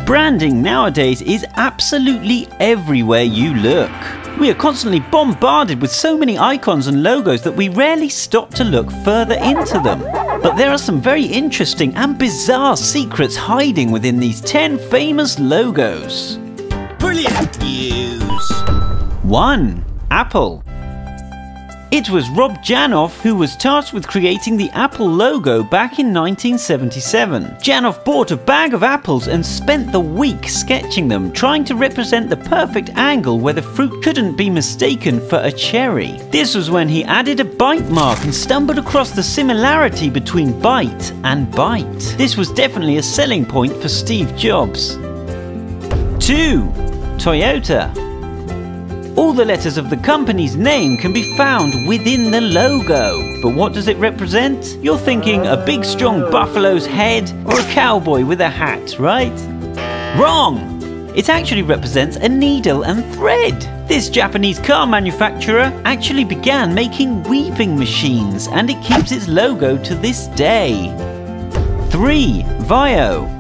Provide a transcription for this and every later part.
Branding nowadays is absolutely everywhere you look. We are constantly bombarded with so many icons and logos that we rarely stop to look further into them. But there are some very interesting and bizarre secrets hiding within these 10 famous logos. Brilliant news! 1. Apple. It was Rob Janoff who was tasked with creating the Apple logo back in 1977. Janoff bought a bag of apples and spent the week sketching them, trying to represent the perfect angle where the fruit couldn't be mistaken for a cherry. This was when he added a bite mark and stumbled across the similarity between bite and bite. This was definitely a selling point for Steve Jobs. 2. Toyota. All the letters of the company's name can be found within the logo. But what does it represent? You're thinking a big strong buffalo's head or a cowboy with a hat, right? Wrong! It actually represents a needle and thread. This Japanese car manufacturer actually began making weaving machines, and it keeps its logo to this day. 3. Vaio.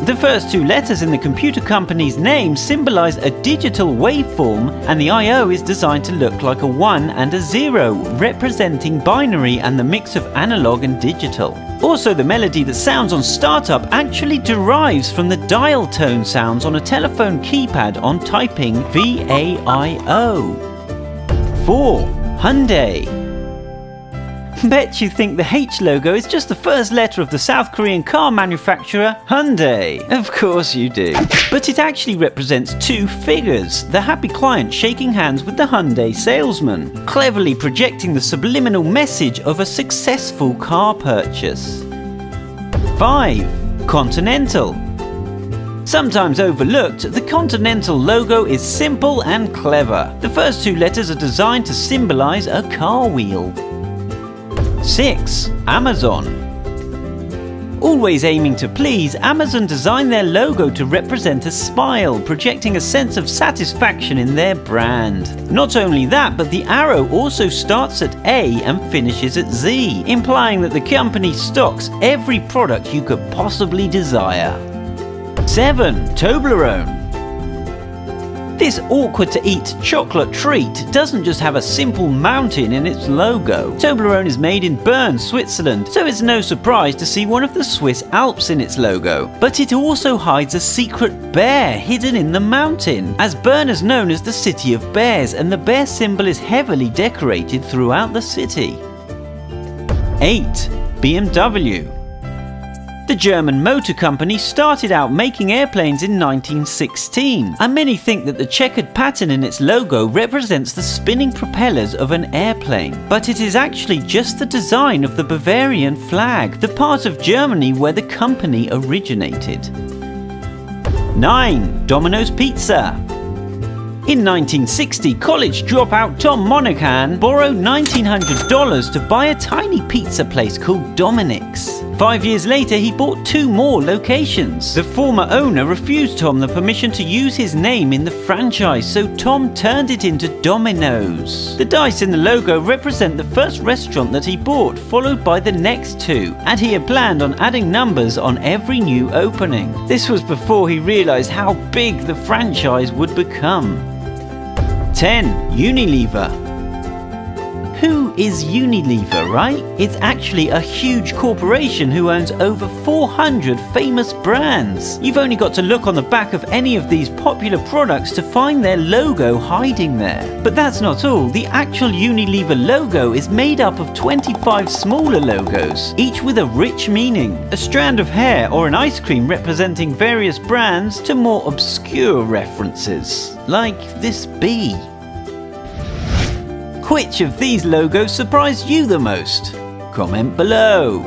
The first 2 letters in the computer company's name symbolize a digital waveform, and the IO is designed to look like a 1 and a 0, representing binary and the mix of analog and digital. Also, the melody that sounds on startup actually derives from the dial tone sounds on a telephone keypad on typing VAIO. 4. Hyundai. Bet you think the H logo is just the first letter of the South Korean car manufacturer Hyundai. Of course you do. But it actually represents 2 figures, the happy client shaking hands with the Hyundai salesman, cleverly projecting the subliminal message of a successful car purchase. 5. Continental. Sometimes overlooked, the Continental logo is simple and clever. The first 2 letters are designed to symbolize a car wheel. 6. Amazon. Always aiming to please, Amazon designed their logo to represent a smile, projecting a sense of satisfaction in their brand. Not only that, but the arrow also starts at A and finishes at Z, implying that the company stocks every product you could possibly desire. 7. Toblerone. This awkward-to-eat chocolate treat doesn't just have a simple mountain in its logo. Toblerone is made in Bern, Switzerland, so it's no surprise to see one of the Swiss Alps in its logo. But it also hides a secret bear hidden in the mountain, as Bern is known as the city of bears, and the bear symbol is heavily decorated throughout the city. 8. BMW. The German motor company started out making airplanes in 1916, and many think that the checkered pattern in its logo represents the spinning propellers of an airplane. But it is actually just the design of the Bavarian flag, the part of Germany where the company originated. 9. Domino's Pizza. In 1960, college dropout Tom Monaghan borrowed $1,900 to buy a tiny pizza place called Dominic's. 5 years later, he bought 2 more locations. The former owner refused Tom the permission to use his name in the franchise, so Tom turned it into Domino's. The dice in the logo represent the first restaurant that he bought, followed by the next 2, and he had planned on adding numbers on every new opening. This was before he realized how big the franchise would become. 10. Unilever. Who is Unilever, right? It's actually a huge corporation who owns over 400 famous brands. You've only got to look on the back of any of these popular products to find their logo hiding there. But that's not all. The actual Unilever logo is made up of 25 smaller logos, each with a rich meaning. A strand of hair or an ice cream representing various brands to more obscure references, like this bee. Which of these logos surprised you the most? Comment below.